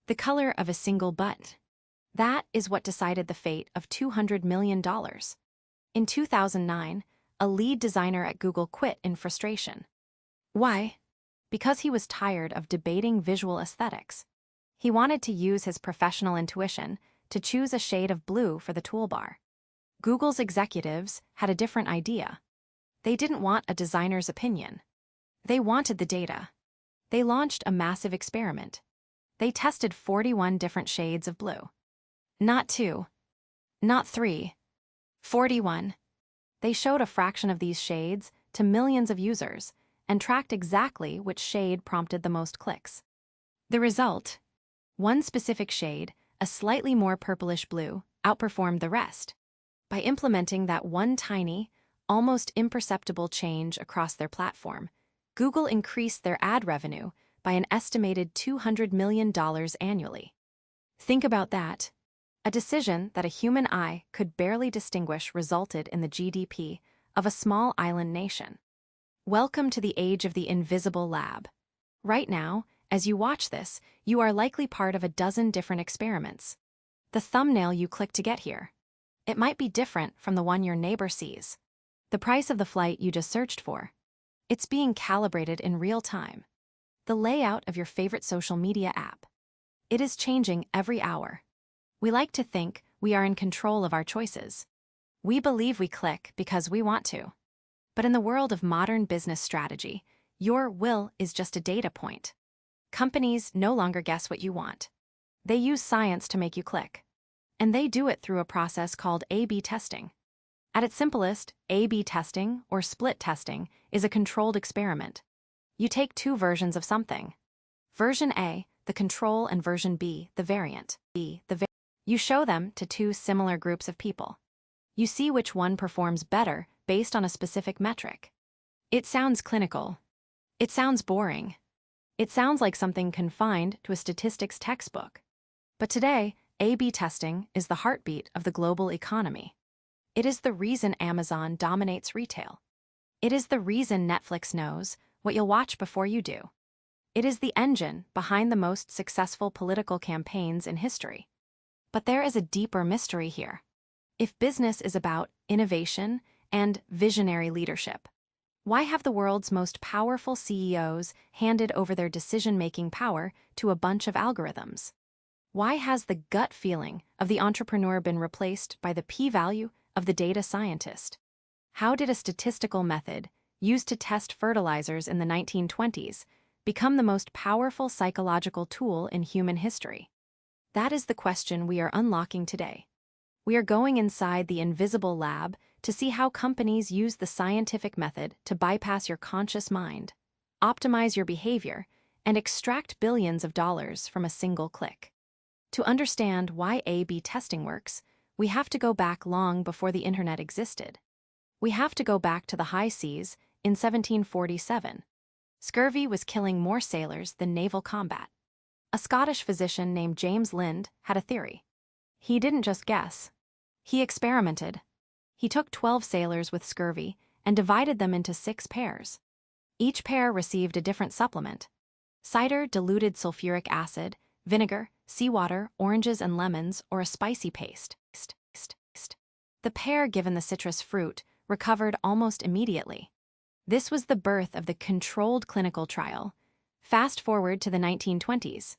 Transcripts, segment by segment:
The color of a single button. That is what decided the fate of $200 million. In 2009, a lead designer at Google quit in frustration. Why? Because he was tired of debating visual aesthetics. He wanted to use his professional intuition to choose a shade of blue for the toolbar. Google's executives had a different idea. They didn't want a designer's opinion. They wanted the data. They launched a massive experiment. They tested 41 different shades of blue. Not 2. Not 3. 41. They showed a fraction of these shades to millions of users and tracked exactly which shade prompted the most clicks. The result? One specific shade, a slightly more purplish blue, outperformed the rest. By implementing that one tiny, almost imperceptible change across their platform, Google increased their ad revenue by an estimated $200 million annually. Think about that. A decision that a human eye could barely distinguish resulted in the GDP of a small island nation. Welcome to the age of the invisible lab. Right now, as you watch this, you are likely part of a dozen different experiments. The thumbnail you click to get here. It might be different from the one your neighbor sees. The price of the flight you just searched for. It's being calibrated in real time. The layout of your favorite social media app. It is changing every hour. We like to think we are in control of our choices. We believe we click because we want to. But in the world of modern business strategy, your will is just a data point. Companies no longer guess what you want. They use science to make you click. And they do it through a process called A/B testing. At its simplest, A/B testing, or split testing, is a controlled experiment. You take two versions of something. Version A, the control, and version B, the variant. You show them to two similar groups of people. You see which one performs better based on a specific metric. It sounds clinical. It sounds boring. It sounds like something confined to a statistics textbook. But today, A/B testing is the heartbeat of the global economy. It is the reason Amazon dominates retail. It is the reason Netflix knows what you'll watch before you do. It is the engine behind the most successful political campaigns in history. But there is a deeper mystery here. If business is about innovation and visionary leadership, why have the world's most powerful CEOs handed over their decision-making power to a bunch of algorithms? Why has the gut feeling of the entrepreneur been replaced by the p-value of the data scientist? How did a statistical method used to test fertilizers in the 1920s become the most powerful psychological tool in human history? That is the question we are unlocking today. We are going inside the invisible lab to see how companies use the scientific method to bypass your conscious mind, optimize your behavior, and extract billions of dollars from a single click. To understand why A/B testing works, we have to go back long before the internet existed. We have to go back to the high seas in 1747. Scurvy was killing more sailors than naval combat. A Scottish physician named James Lind had a theory. He didn't just guess. He experimented. He took 12 sailors with scurvy and divided them into 6 pairs. Each pair received a different supplement: cider, diluted sulfuric acid, vinegar, seawater, oranges and lemons, or a spicy paste. The pair given the citrus fruit recovered almost immediately. This was the birth of the controlled clinical trial. Fast forward to the 1920s.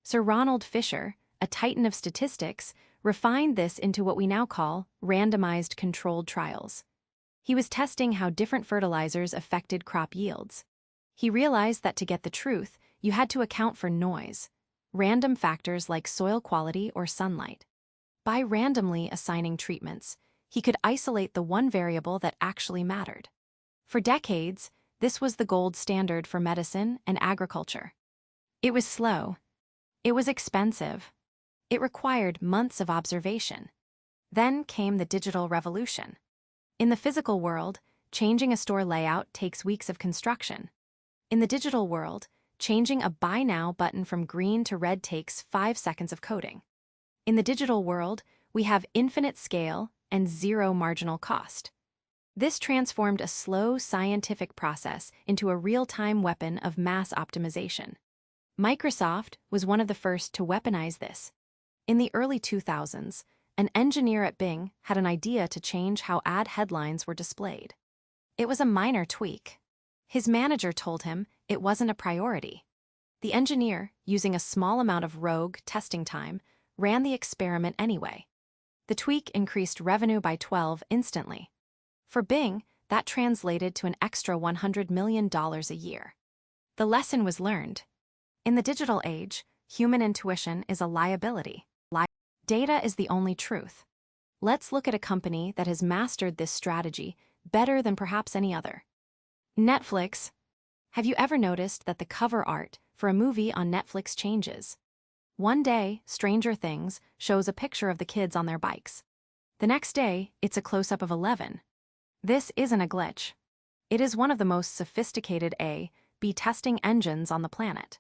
Sir Ronald Fisher, a titan of statistics, refined this into what we now call randomized controlled trials. He was testing how different fertilizers affected crop yields. He realized that to get the truth, you had to account for noise, random factors like soil quality or sunlight. By randomly assigning treatments, he could isolate the one variable that actually mattered. For decades, this was the gold standard for medicine and agriculture. It was slow. It was expensive. It required months of observation. Then came the digital revolution. In the physical world, changing a store layout takes weeks of construction. In the digital world, changing a Buy Now button from green to red takes 5 seconds of coding. In the digital world, we have infinite scale and zero marginal cost. This transformed a slow scientific process into a real-time weapon of mass optimization. Microsoft was one of the first to weaponize this. In the early 2000s, an engineer at Bing had an idea to change how ad headlines were displayed. It was a minor tweak. His manager told him it wasn't a priority. The engineer, using a small amount of rogue testing time, ran the experiment anyway. The tweak increased revenue by 12 instantly. For Bing, that translated to an extra $100 million a year. The lesson was learned. In the digital age, human intuition is a liability. Data is the only truth. Let's look at a company that has mastered this strategy better than perhaps any other. Netflix. Have you ever noticed that the cover art for a movie on Netflix changes? One day, Stranger Things shows a picture of the kids on their bikes. The next day, it's a close-up of 11. This isn't a glitch. It is one of the most sophisticated A/B testing engines on the planet.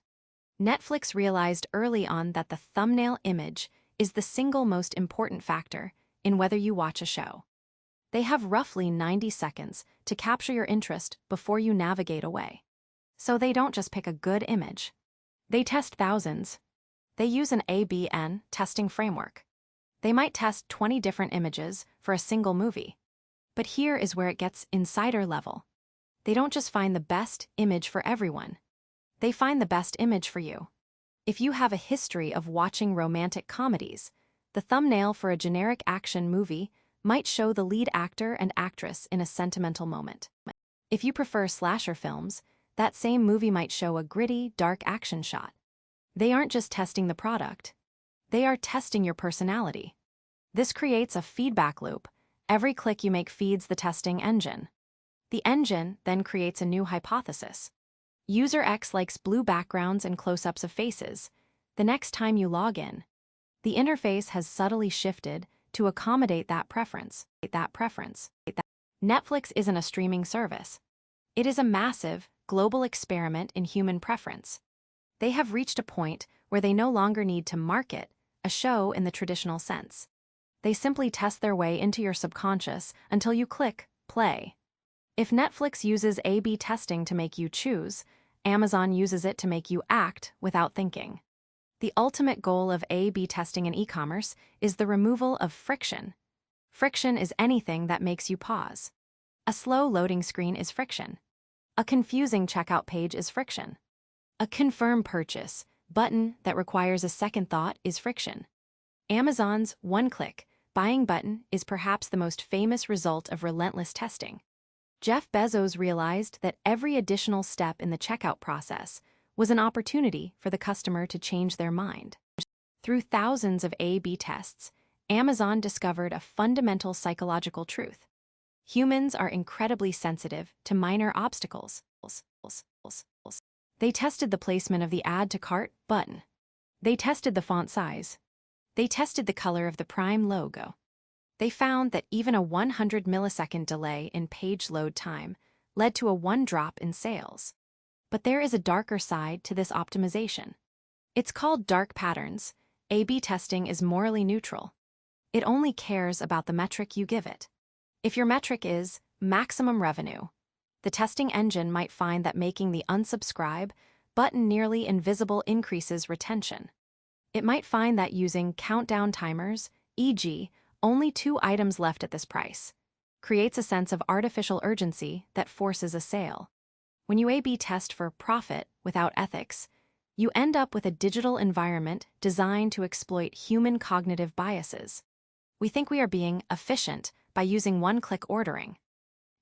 Netflix realized early on that the thumbnail image is the single most important factor in whether you watch a show. They have roughly 90 seconds to capture your interest before you navigate away. So they don't just pick a good image. They test thousands. They use an ABN testing framework. They might test 20 different images for a single movie. But here is where it gets insider level. They don't just find the best image for everyone. They find the best image for you. If you have a history of watching romantic comedies, the thumbnail for a generic action movie might show the lead actor and actress in a sentimental moment. If you prefer slasher films, that same movie might show a gritty, dark action shot. They aren't just testing the product. They are testing your personality. This creates a feedback loop. Every click you make feeds the testing engine. The engine then creates a new hypothesis. User X likes blue backgrounds and close-ups of faces. The next time you log in, the interface has subtly shifted to accommodate that preference. Netflix isn't a streaming service. It is a massive, global experiment in human preference. They have reached a point where they no longer need to market a show in the traditional sense. They simply test their way into your subconscious until you click play. If Netflix uses A/B testing to make you choose, Amazon uses it to make you act without thinking. The ultimate goal of A/B testing in e-commerce is the removal of friction. Friction is anything that makes you pause. A slow loading screen is friction. A confusing checkout page is friction. A confirm purchase button that requires a second thought is friction. Amazon's one-click buying button is perhaps the most famous result of relentless testing. Jeff Bezos realized that every additional step in the checkout process was an opportunity for the customer to change their mind. Through thousands of A/B tests, Amazon discovered a fundamental psychological truth. Humans are incredibly sensitive to minor obstacles. They tested the placement of the Add to Cart button. They tested the font size. They tested the color of the Prime logo. They found that even a 100 millisecond delay in page load time led to a 1 drop in sales. But there is a darker side to this optimization. It's called dark patterns. A/B testing is morally neutral. It only cares about the metric you give it. If your metric is maximum revenue, the testing engine might find that making the unsubscribe button nearly invisible increases retention. It might find that using countdown timers, e.g., only 2 items left at this price, creates a sense of artificial urgency that forces a sale. When you A/B test for profit without ethics, you end up with a digital environment designed to exploit human cognitive biases. We think we are being efficient by using one-click ordering.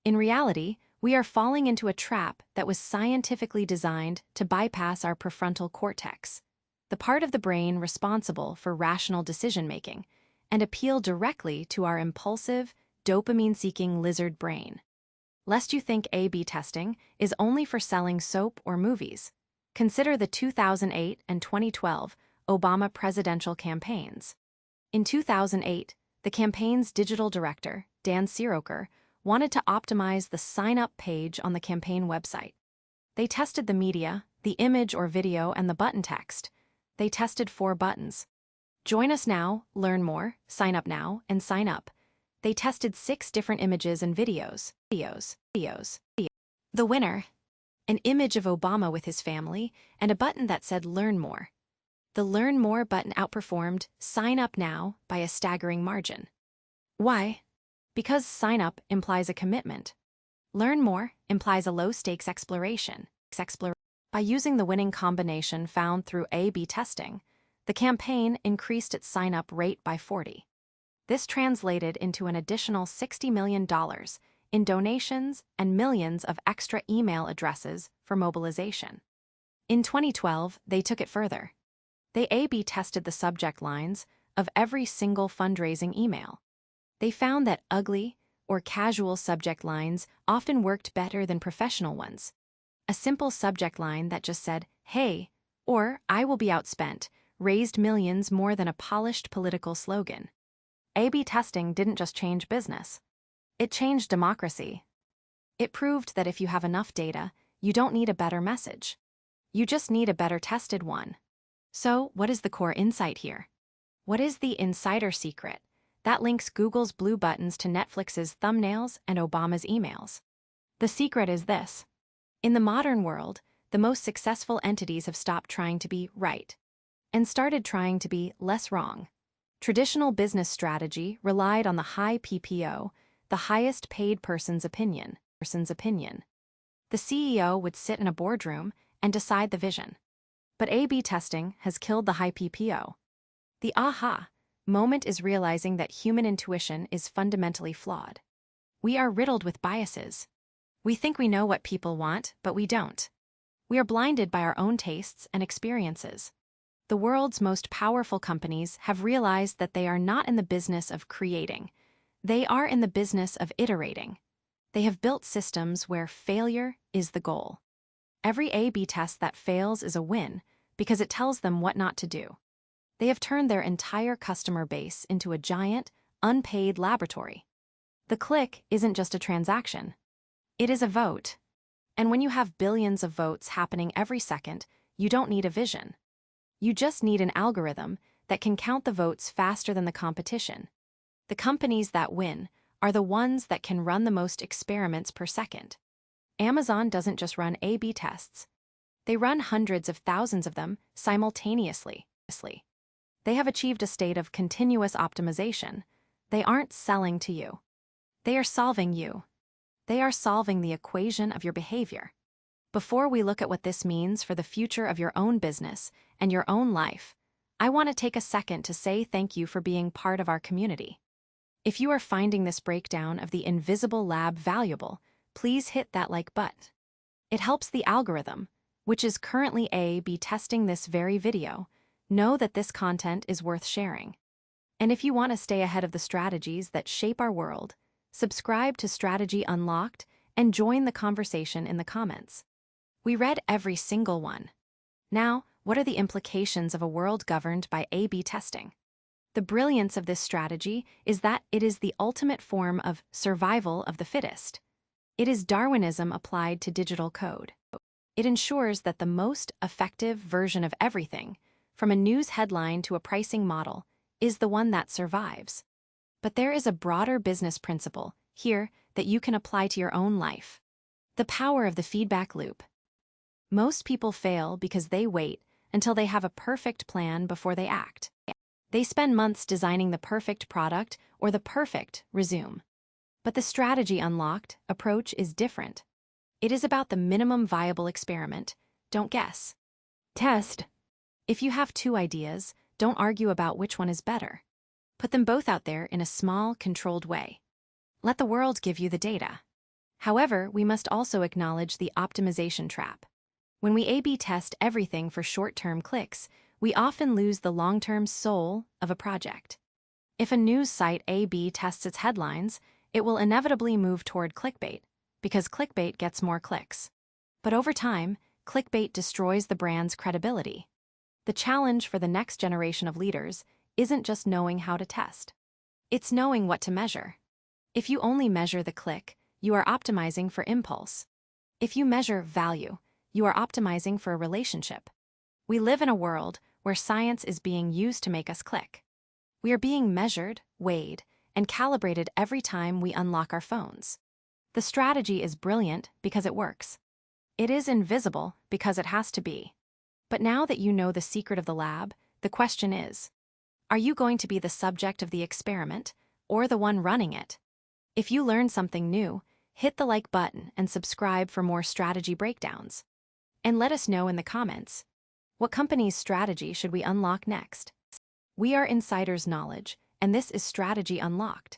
In reality, we are falling into a trap that was scientifically designed to bypass our prefrontal cortex, the part of the brain responsible for rational decision-making, and appeal directly to our impulsive, dopamine-seeking lizard brain. Lest you think A/B testing is only for selling soap or movies, consider the 2008 and 2012 Obama presidential campaigns. In 2008, the campaign's digital director, Dan Siroker, wanted to optimize the sign-up page on the campaign website. They tested the media, the image or video, and the button text. They tested 4 buttons. Join us now, learn more, sign up now, and sign up. They tested 6 different images and videos. The winner. an image of Obama with his family, and a button that said Learn More. The Learn More button outperformed Sign Up Now by a staggering margin. Why? Because sign up implies a commitment. Learn More implies a low-stakes exploration. By using the winning combination found through A/B testing, the campaign increased its sign-up rate by 40. This translated into an additional $60 million in donations and millions of extra email addresses for mobilization. In 2012, they took it further. They A/B tested the subject lines of every single fundraising email. They found that ugly or casual subject lines often worked better than professional ones. A simple subject line that just said, "Hey," or "I will be outspent," raised millions more than a polished political slogan. A/B testing didn't just change business. It changed democracy. It proved that if you have enough data, you don't need a better message. You just need a better tested one. So, what is the core insight here? What is the insider secret that links Google's blue buttons to Netflix's thumbnails and Obama's emails? The secret is this. In the modern world, the most successful entities have stopped trying to be right and started trying to be less wrong. Traditional business strategy relied on the HiPPO, the highest paid person's opinion. The CEO would sit in a boardroom and decide the vision. But A/B testing has killed the HiPPO. The aha moment is realizing that human intuition is fundamentally flawed. We are riddled with biases. We think we know what people want, but we don't. We are blinded by our own tastes and experiences. The world's most powerful companies have realized that they are not in the business of creating. They are in the business of iterating. They have built systems where failure is the goal. Every A/B test that fails is a win because it tells them what not to do. They have turned their entire customer base into a giant, unpaid laboratory. The click isn't just a transaction. It is a vote. And when you have billions of votes happening every second, you don't need a vision. You just need an algorithm that can count the votes faster than the competition. The companies that win are the ones that can run the most experiments per second. Amazon doesn't just run A/B tests. They run hundreds of thousands of them simultaneously. They have achieved a state of continuous optimization. They aren't selling to you. They are solving you. They are solving the equation of your behavior. Before we look at what this means for the future of your own business and your own life, I want to take a second to say thank you for being part of our community. If you are finding this breakdown of the invisible lab valuable, please hit that like button. It helps the algorithm, which is currently A/B testing this very video, know that this content is worth sharing. And if you want to stay ahead of the strategies that shape our world, subscribe to Strategy Unlocked and join the conversation in the comments. We read every single one. Now, what are the implications of a world governed by A/B testing? The brilliance of this strategy is that it is the ultimate form of survival of the fittest. It is Darwinism applied to digital code. It ensures that the most effective version of everything, from a news headline to a pricing model, is the one that survives. But there is a broader business principle here that you can apply to your own life. The power of the feedback loop. Most people fail because they wait until they have a perfect plan before they act. They spend months designing the perfect product or the perfect resume. But the Strategy Unlocked approach is different. It is about the minimum viable experiment. Don't guess. Test. If you have two ideas, don't argue about which one is better. Put them both out there in a small, controlled way. Let the world give you the data. However, we must also acknowledge the optimization trap. When we A/B test everything for short-term clicks, we often lose the long-term soul of a project. If a news site A/B tests its headlines, it will inevitably move toward clickbait, because clickbait gets more clicks. But over time, clickbait destroys the brand's credibility. The challenge for the next generation of leaders isn't just knowing how to test. It's knowing what to measure. If you only measure the click, you are optimizing for impulse. If you measure value, you are optimizing for a relationship. We live in a world where science is being used to make us click. We are being measured, weighed, and calibrated every time we unlock our phones. The strategy is brilliant because it works. It is invisible because it has to be. But now that you know the secret of the lab, the question is, are you going to be the subject of the experiment or the one running it? If you learned something new, hit the like button and subscribe for more strategy breakdowns. And let us know in the comments, what company's strategy should we unlock next? We are insiders knowledge, and this is Strategy Unlocked.